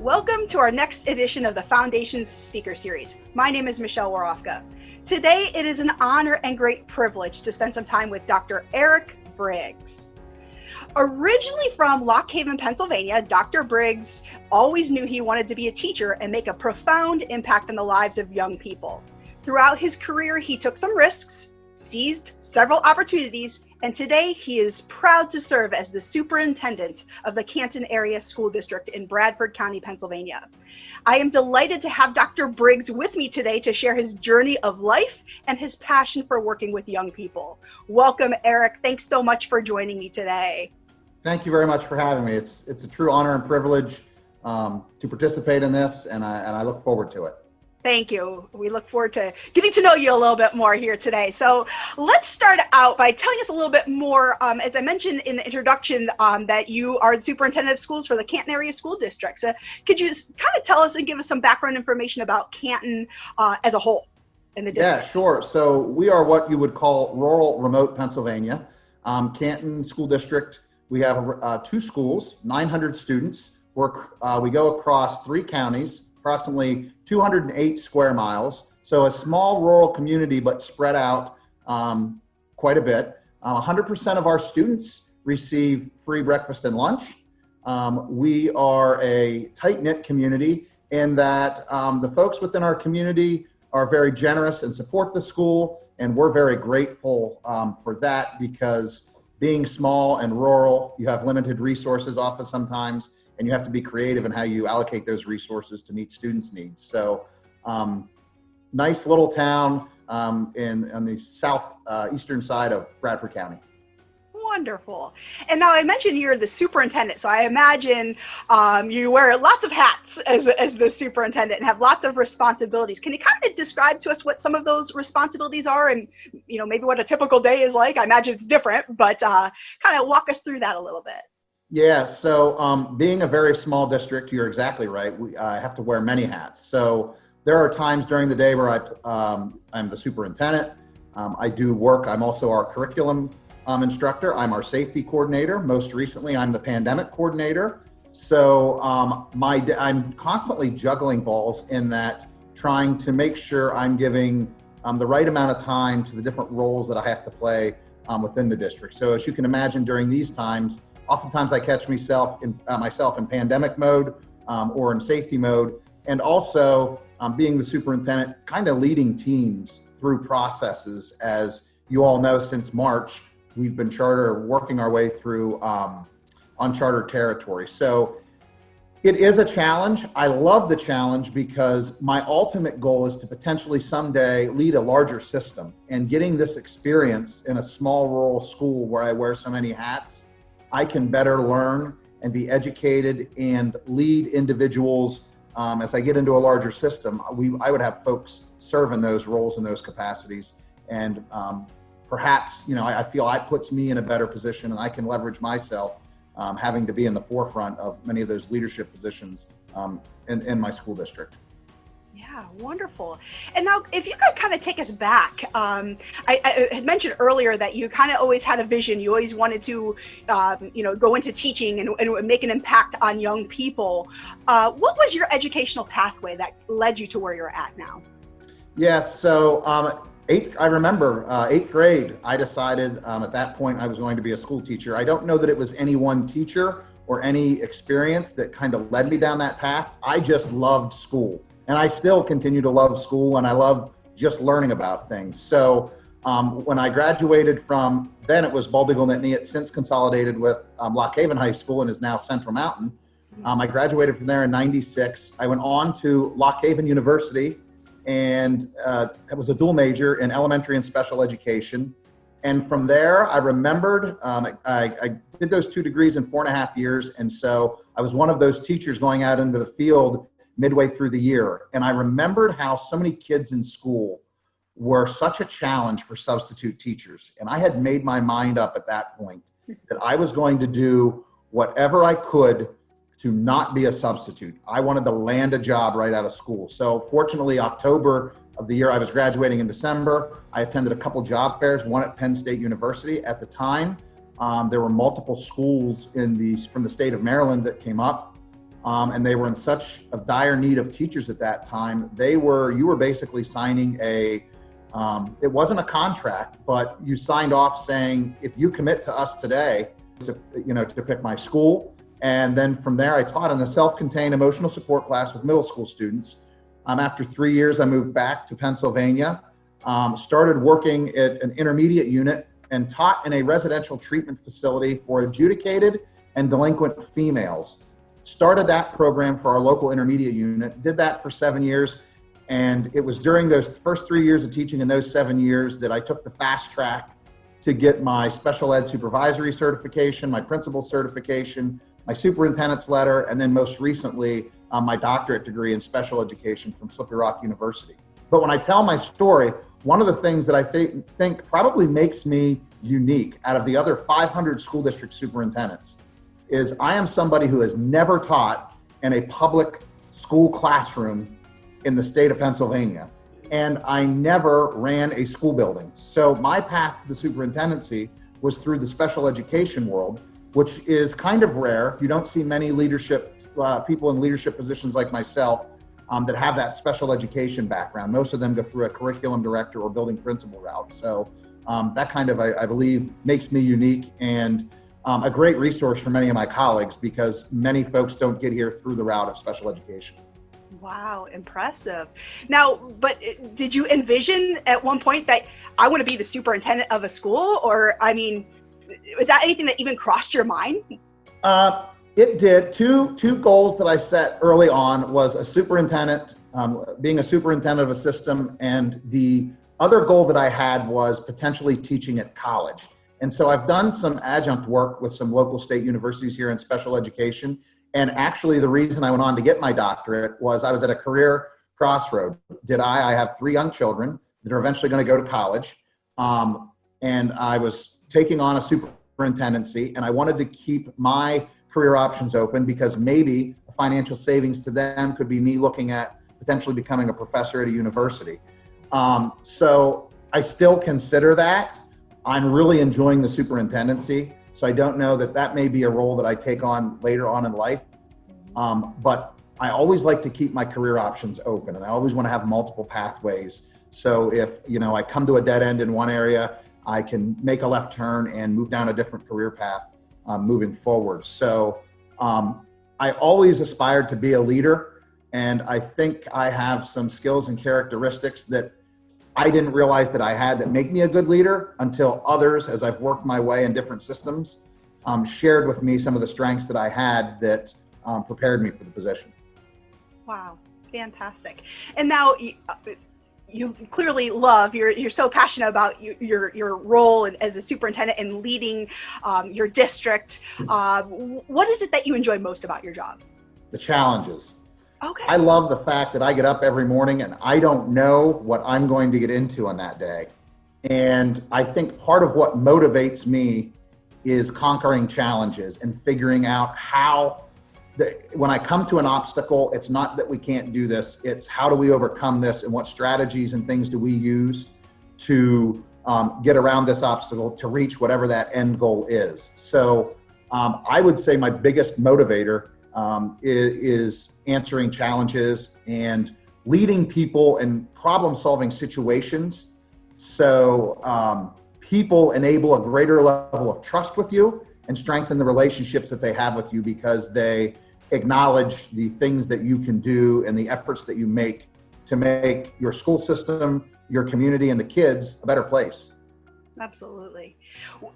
Welcome to our next edition of the Foundations Speaker Series. My name is Michelle Warofka. Today, it is an honor and great privilege to spend some time with Dr. Eric Briggs. Originally from Lock Haven, Pennsylvania, Dr. Briggs always knew he wanted to be a teacher and make a profound impact on the lives of young people. Throughout his career, he took some risks, seized several opportunities, and today he is proud to serve as the superintendent of the Canton Area School District in Bradford County, Pennsylvania. I am delighted to have Dr. Briggs with me today to share his journey of life and his passion for working with young people. Welcome, Eric. Thanks so much for joining me today. Thank you very much for having me. It's a true honor and privilege to participate in this, and I look forward to it. Thank you. We look forward to getting to know you a little bit more here today. So let's start out by telling us a little bit more, as I mentioned in the introduction, that you are the Superintendent of Schools for the Canton Area School District. So could you kind of tell us and give us some background information about Canton as a whole in the district? Yeah, sure. So we are what you would call rural, remote Pennsylvania. Canton School District, we have 2 schools, 900 students. We go across 3 counties, approximately 208 square miles. So a small rural community, but spread out quite a bit. 100% of our students receive free breakfast and lunch. We are a tight-knit community in that the folks within our community are very generous and support the school, and we're very grateful for that, because being small and rural, you have limited resources often sometimes, and you have to be creative in how you allocate those resources to meet students' needs. So nice little town on the southeastern side of Bradford County. Wonderful. And now I mentioned you're the superintendent, so I imagine you wear lots of hats as the superintendent and have lots of responsibilities. Can you kind of describe to us what some of those responsibilities are, and maybe what a typical day is like? I imagine it's different, but kind of walk us through that a little bit. Yeah, so being a very small district, you're exactly right. I have to wear many hats. So there are times during the day where I'm the superintendent. I do work. I'm also our curriculum instructor. I'm our safety coordinator. Most recently, I'm the pandemic coordinator. So I'm constantly juggling balls in that, trying to make sure I'm giving the right amount of time to the different roles that I have to play within the district. So as you can imagine, during these times, oftentimes I catch myself in pandemic mode or in safety mode, and also being the superintendent, kind of leading teams through processes. As you all know, since March, we've been working our way through uncharted territory. So it is a challenge. I love the challenge because my ultimate goal is to potentially someday lead a larger system, and getting this experience in a small rural school where I wear so many hats, I can better learn and be educated and lead individuals. As I get into a larger system, I would have folks serve in those roles and those capacities. And perhaps, I feel it puts me in a better position, and I can leverage myself having to be in the forefront of many of those leadership positions in my school district. Yeah, wonderful. And now, if you could kind of take us back, I had mentioned earlier that you kind of always had a vision. You always wanted to, go into teaching and make an impact on young people. What was your educational pathway that led you to where you're at now? Yeah, so I remember 8th grade, I decided at that point I was going to be a school teacher. I don't know that it was any one teacher or any experience that kind of led me down that path. I just loved school. And I still continue to love school, and I love just learning about things. So when I graduated from, then it was Baldigal-Nittany. It's since consolidated with Lock Haven High School and is now Central Mountain. I graduated from there in '96. I went on to Lock Haven University, and it was a dual major in elementary and special education. And from there, I remembered, I did those 2 degrees in 4.5 years. And so I was one of those teachers going out into the field midway through the year. And I remembered how so many kids in school were such a challenge for substitute teachers. And I had made my mind up at that point that I was going to do whatever I could to not be a substitute. I wanted to land a job right out of school. So fortunately, October of the year I was graduating in December, I attended a couple job fairs, one at Penn State University. At the time, there were multiple schools from the state of Maryland that came up. and they were in such a dire need of teachers at that time. You were basically signing it wasn't a contract, but you signed off saying, if you commit to us today, to pick my school. And then from there, I taught in a self-contained emotional support class with middle school students. After 3 years, I moved back to Pennsylvania, started working at an intermediate unit and taught in a residential treatment facility for adjudicated and delinquent females. Started that program for our local intermediate unit, did that for 7 years. And it was during those first 3 years of teaching in those 7 years that I took the fast track to get my special ed supervisory certification, my principal certification, my superintendent's letter, and then most recently, my doctorate degree in special education from Slippery Rock University. But when I tell my story, one of the things that I think probably makes me unique out of the other 500 school district superintendents is I am somebody who has never taught in a public school classroom in the state of Pennsylvania. And I never ran a school building. So my path to the superintendency was through the special education world, which is kind of rare. You don't see many people in leadership positions like myself that have that special education background. Most of them go through a curriculum director or building principal route. So that kind of, I believe, makes me unique and a great resource for many of my colleagues because many folks don't get here through the route of special education. Wow, impressive. Now, but did you envision at one point that I want to be the superintendent of a school? Or, I mean, was that anything that even crossed your mind? It did. Two goals that I set early on was a superintendent, being a superintendent of a system, and the other goal that I had was potentially teaching at college. And so I've done some adjunct work with some local state universities here in special education. And actually, the reason I went on to get my doctorate was I was at a career crossroad. I have 3 young children that are eventually going to go to college. And I was taking on a superintendency, and I wanted to keep my career options open because maybe the financial savings to them could be me looking at potentially becoming a professor at a university. So I still consider that. I'm really enjoying the superintendency. So I don't know that may be a role that I take on later on in life. But I always like to keep my career options open, and I always want to have multiple pathways. So if, I come to a dead end in one area, I can make a left turn and move down a different career path moving forward. So I always aspired to be a leader, and I think I have some skills and characteristics that I didn't realize that I had that make me a good leader until others, as I've worked my way in different systems, shared with me some of the strengths that I had that prepared me for the position. Wow, fantastic. And now you clearly love, you're so passionate about your role as a superintendent and leading your district. What is it that you enjoy most about your job? The challenges. Okay. I love the fact that I get up every morning and I don't know what I'm going to get into on that day. And I think part of what motivates me is conquering challenges and figuring out how, when I come to an obstacle, it's not that we can't do this, it's how do we overcome this and what strategies and things do we use to get around this obstacle to reach whatever that end goal is. So I would say my biggest motivator is answering challenges and leading people in problem-solving situations. So people enable a greater level of trust with you and strengthen the relationships that they have with you because they acknowledge the things that you can do and the efforts that you make to make your school system, your community, and the kids a better place. Absolutely.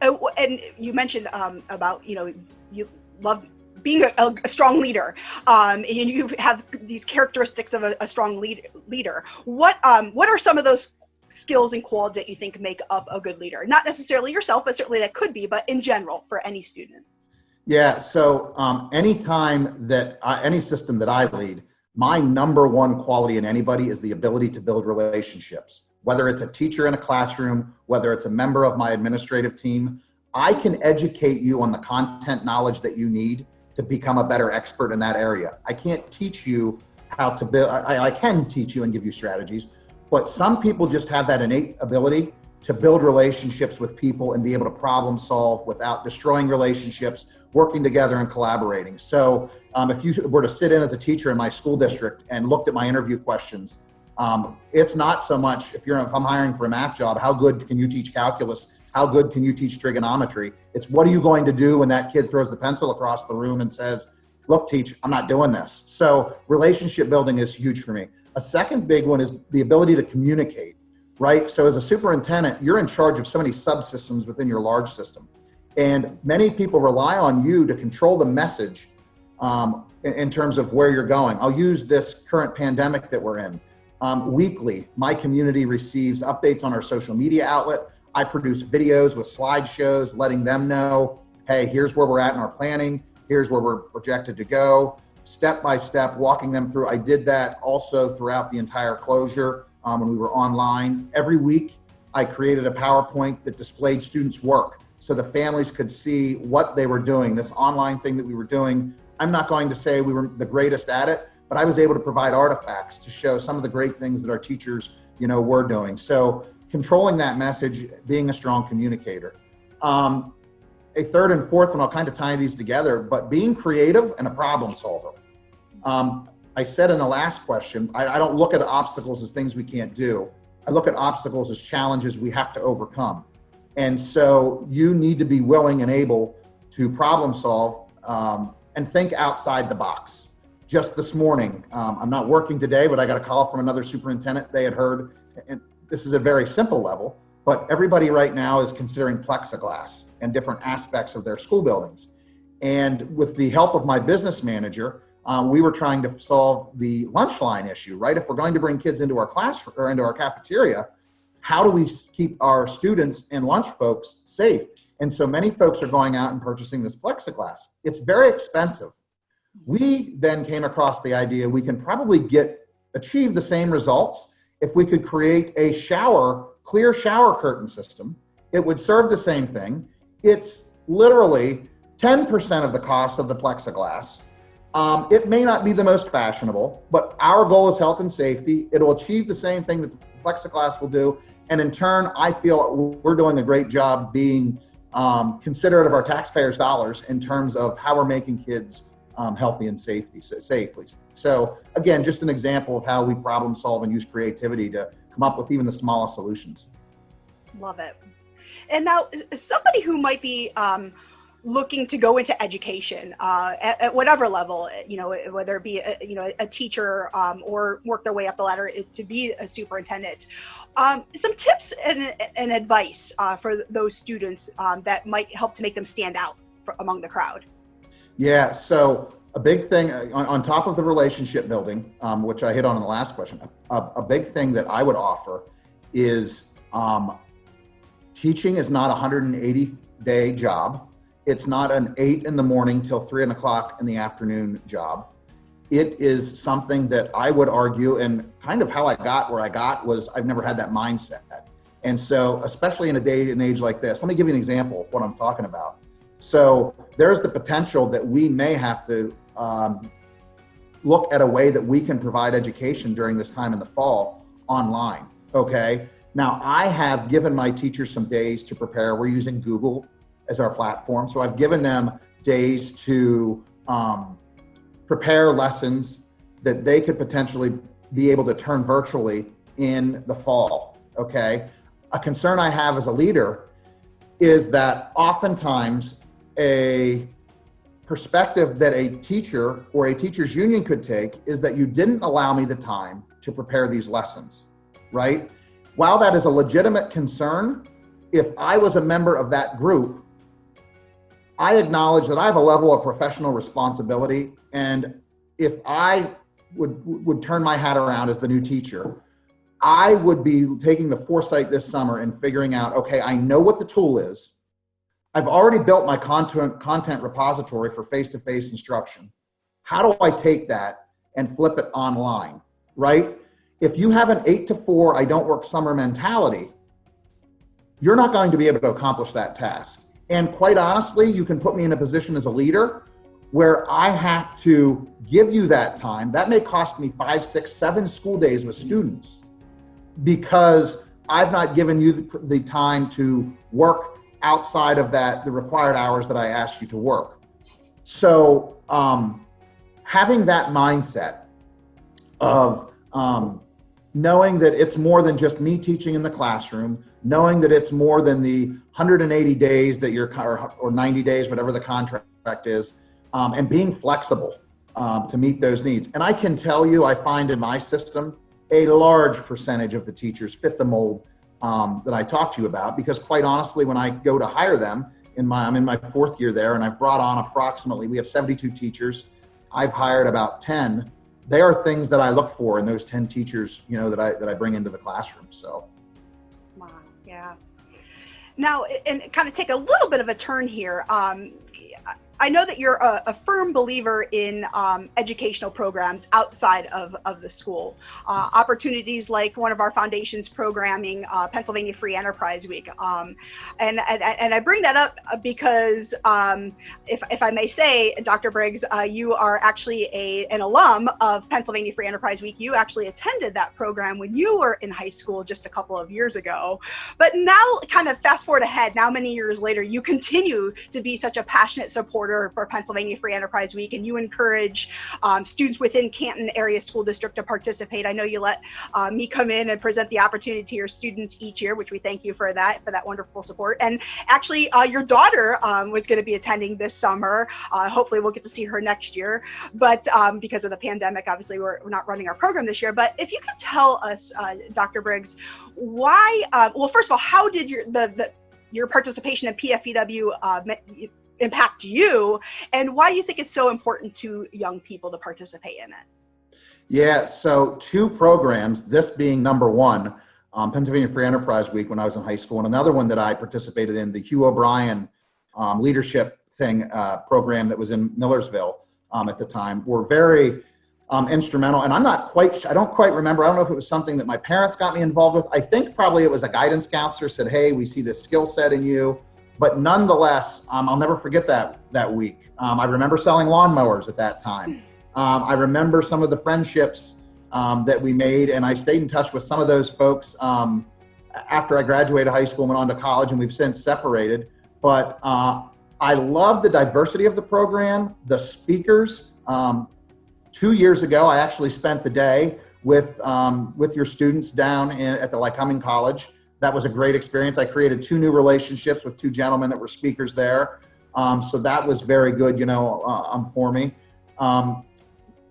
And you mentioned about, you love being a strong leader, and you have these characteristics of a strong leader. What are some of those skills and qualities that you think make up a good leader? Not necessarily yourself, but certainly that could be, but in general for any student. Yeah, so anytime that any system that I lead, my number one quality in anybody is the ability to build relationships. Whether it's a teacher in a classroom, whether it's a member of my administrative team, I can educate you on the content knowledge that you need to become a better expert in that area. I can't teach you how to build, I can teach you and give you strategies, but some people just have that innate ability to build relationships with people and be able to problem solve without destroying relationships, working together and collaborating. So if you were to sit in as a teacher in my school district and looked at my interview questions, it's not so much if I'm hiring for a math job, how good can you teach calculus? How good can you teach trigonometry? It's what are you going to do when that kid throws the pencil across the room and says, look, teach, I'm not doing this. So relationship building is huge for me. A second big one is the ability to communicate, right? So as a superintendent, you're in charge of so many subsystems within your large system. And many people rely on you to control the message in terms of where you're going. I'll use this current pandemic that we're in. Weekly, my community receives updates on our social media outlet. I produce videos with slideshows, letting them know, hey, here's where we're at in our planning. Here's where we're projected to go, step by step, walking them through. I did that also throughout the entire closure when we were online. Every week, I created a PowerPoint that displayed students' work so the families could see what they were doing. This online thing that we were doing, I'm not going to say we were the greatest at it, but I was able to provide artifacts to show some of the great things that our teachers, were doing. So controlling that message, being a strong communicator. A third and fourth one, I'll kind of tie these together, but being creative and a problem solver. I said in the last question, I don't look at obstacles as things we can't do. I look at obstacles as challenges we have to overcome. And so you need to be willing and able to problem solve and think outside the box. Just this morning, I'm not working today, but I got a call from another superintendent. They had heard, and this is a very simple level, but everybody right now is considering plexiglass and different aspects of their school buildings. And with the help of my business manager, we were trying to solve the lunch line issue, right? If we're going to bring kids into our class or into our cafeteria, how do we keep our students and lunch folks safe? And so many folks are going out and purchasing this plexiglass. It's very expensive. We then came across the idea we can probably achieve the same results if we could create a clear shower curtain system. It would serve the same thing. It's literally 10% of the cost of the plexiglass. It may not be the most fashionable, but our goal is health and safety. It'll achieve the same thing that the plexiglass will do. And in turn, I feel we're doing a great job being considerate of our taxpayers' dollars in terms of how we're making kids healthy and safely. So again, just an example of how we problem solve and use creativity to come up with even the smallest solutions. Love it. And now somebody who might be looking to go into education at whatever level, whether it be a teacher or work their way up the ladder to be a superintendent, some tips and advice for those students that might help to make them stand out among the crowd. Yeah, so a big thing on top of the relationship building, which I hit on in the last question, a big thing that I would offer is teaching is not a 180-day job. It's not an 8 a.m. till 3 o'clock in the afternoon job. It is something that I would argue, and kind of how I got where I got was I've never had that mindset. And so, especially in a day and age like this, let me give you an example of what I'm talking about. So there's the potential that we may have to look at a way that we can provide education during this time in the fall online, okay? Now, I have given my teachers some days to prepare. We're using Google as our platform. So I've given them days to prepare lessons that they could potentially be able to turn virtually in the fall, okay? A concern I have as a leader is that oftentimes a perspective that a teacher or a teacher's union could take is that you didn't allow me the time to prepare these lessons, right? While that is a legitimate concern, if I was a member of that group, I acknowledge that I have a level of professional responsibility. And if I would turn my hat around as the new teacher, I would be taking the foresight this summer and figuring out, okay, I know what the tool is. I've already built my content repository for face-to-face instruction. How do I take that and flip it online, right? If you have an 8 to 4, I don't work summer mentality, you're not going to be able to accomplish that task. And quite honestly, you can put me in a position as a leader where I have to give you that time. That may cost me 5, 6, 7 school days with students because I've not given you the time to work outside of the required hours that I asked you to work. So having that mindset of knowing that it's more than just me teaching in the classroom, knowing that it's more than the 180 days that you're, or 90 days, whatever the contract is, and being flexible to meet those needs. And I can tell you, I find in my system, a large percentage of the teachers fit the mold that I talked to you about, because quite honestly, when I go to hire them, I'm in my 4th year there, and I've brought on approximately, we have 72 teachers. I've hired about 10. They are things that I look for in those 10 teachers, that I bring into the classroom. So. Wow. Yeah. Now, and kind of take a little bit of a turn here. I know that you're a firm believer in educational programs outside of the school. Opportunities like one of our foundation's programming, Pennsylvania Free Enterprise Week. And I bring that up because, if I may say, Dr. Briggs, you are actually an alum of Pennsylvania Free Enterprise Week. You actually attended that program when you were in high school just a couple of years ago. But now, kind of fast forward ahead, now many years later, you continue to be such a passionate supporter for Pennsylvania Free Enterprise Week, and you encourage students within Canton Area School District to participate. I know you let me come in and present the opportunity to your students each year, which we thank you for that wonderful support. And actually, your daughter was going to be attending this summer. Hopefully we'll get to see her next year, but because of the pandemic, obviously we're not running our program this year. But if you could tell us, Dr. Briggs, why, well, first of all, how did your participation in PFEW impact you, and why do you think it's so important to young people to participate in it? Yeah, so 2 programs, this being number 1, Pennsylvania Free Enterprise Week when I was in high school, and another one that I participated in, the Hugh O'Brien leadership program that was in Millersville at the time, were very instrumental. And I don't quite remember, I don't know if it was something that my parents got me involved with. I think probably it was a guidance counselor said, hey, we see this skill set in you. But nonetheless, I'll never forget that week. I remember selling lawnmowers at that time. I remember some of the friendships that we made, and I stayed in touch with some of those folks after I graduated high school and went on to college, and we've since separated. But I love the diversity of the program, the speakers. 2 years ago, I actually spent the day with your students down at the Lycoming College. That was a great experience. I created 2 new relationships with 2 gentlemen that were speakers there. So that was very good, for me.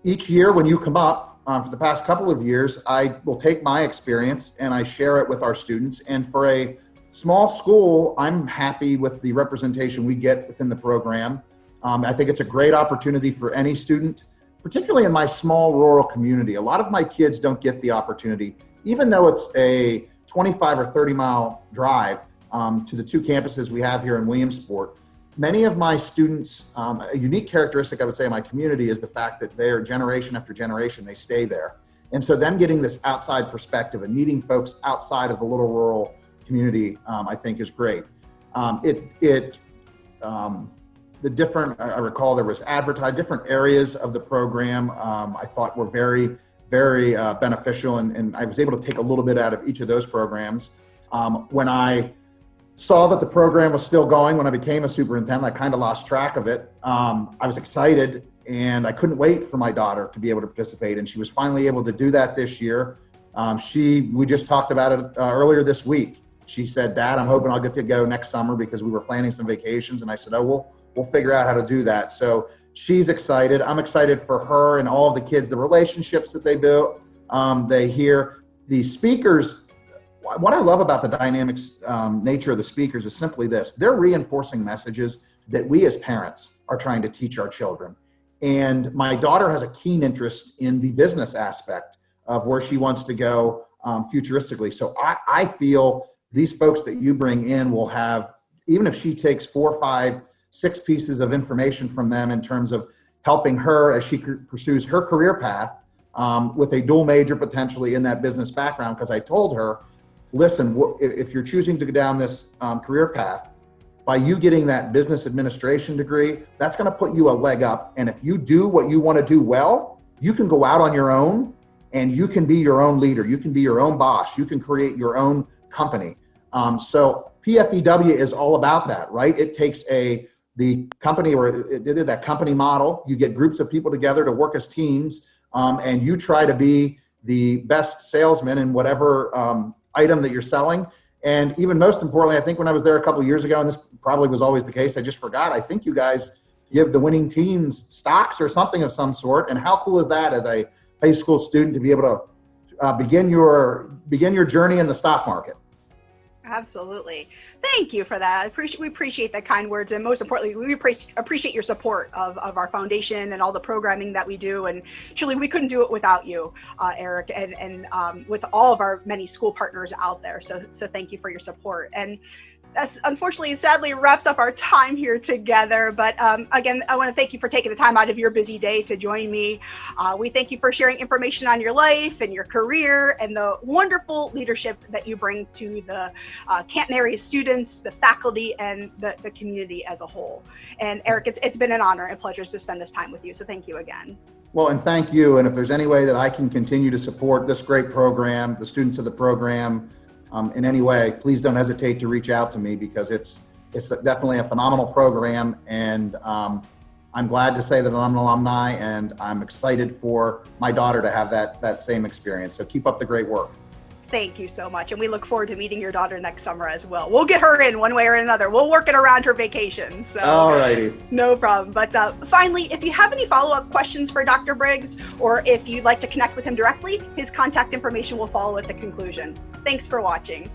Each year when you come up, for the past couple of years, I will take my experience and I share it with our students. And for a small school, I'm happy with the representation we get within the program. I think it's a great opportunity for any student, particularly in my small rural community. A lot of my kids don't get the opportunity, even though it's a 25 or 30 mile drive to the 2 campuses we have here in Williamsport. Many of my students, a unique characteristic I would say in my community is the fact that they're generation after generation, they stay there. And so them getting this outside perspective and meeting folks outside of the little rural community, I think is great. The different, I recall there was different areas of the program I thought were very beneficial, and I was able to take a little bit out of each of those programs. When I saw that the program was still going, when I became a superintendent, I kind of lost track of it. I was excited, and I couldn't wait for my daughter to be able to participate, and she was finally able to do that this year. We just talked about it earlier this week. She said, Dad, I'm hoping I'll get to go next summer, because we were planning some vacations, and I said, oh, we'll figure out how to do that. So she's excited. I'm excited for her and all of the kids, the relationships that they build. They hear the speakers. What I love about the dynamics nature of the speakers is simply this. They're reinforcing messages that we as parents are trying to teach our children. And my daughter has a keen interest in the business aspect of where she wants to go futuristically. So I feel these folks that you bring in will have, even if she takes 4, 5, 6 pieces of information from them in terms of helping her as she pursues her career path with a dual major potentially in that business background. Because I told her, listen, if you're choosing to go down this career path, by you getting that business administration degree, that's going to put you a leg up. And if you do what you want to do well, you can go out on your own and you can be your own leader. You can be your own boss. You can create your own company. So PFEW is all about that, right? It takes a the company, or that company model. You get groups of people together to work as teams, and you try to be the best salesman in whatever item that you're selling. And even most importantly, I think when I was there a couple of years ago, and this probably was always the case, I just forgot, I think you guys give the winning teams stocks or something of some sort. And how cool is that as a high school student to be able to begin your journey in the stock market? Absolutely. Thank you for that. We appreciate the kind words. And most importantly, we appreciate your support of our foundation and all the programming that we do. And truly, we couldn't do it without you, Eric, and with all of our many school partners out there. So thank you for your support. And that's unfortunately, sadly, wraps up our time here together. But again, I want to thank you for taking the time out of your busy day to join me. We thank you for sharing information on your life and your career and the wonderful leadership that you bring to the Canton area students, the faculty, and the community as a whole. And Eric, it's been an honor and pleasure to spend this time with you. So thank you again. Well, and thank you. And if there's any way that I can continue to support this great program, the students of the program, in any way, please don't hesitate to reach out to me, because it's definitely a phenomenal program. And I'm glad to say that I'm an alumni, and I'm excited for my daughter to have that same experience. So keep up the great work. Thank you so much. And we look forward to meeting your daughter next summer as well. We'll get her in one way or another. We'll work it around her vacation. So, all righty. No problem. But finally, if you have any follow-up questions for Dr. Briggs, or if you'd like to connect with him directly, his contact information will follow at the conclusion. Thanks for watching.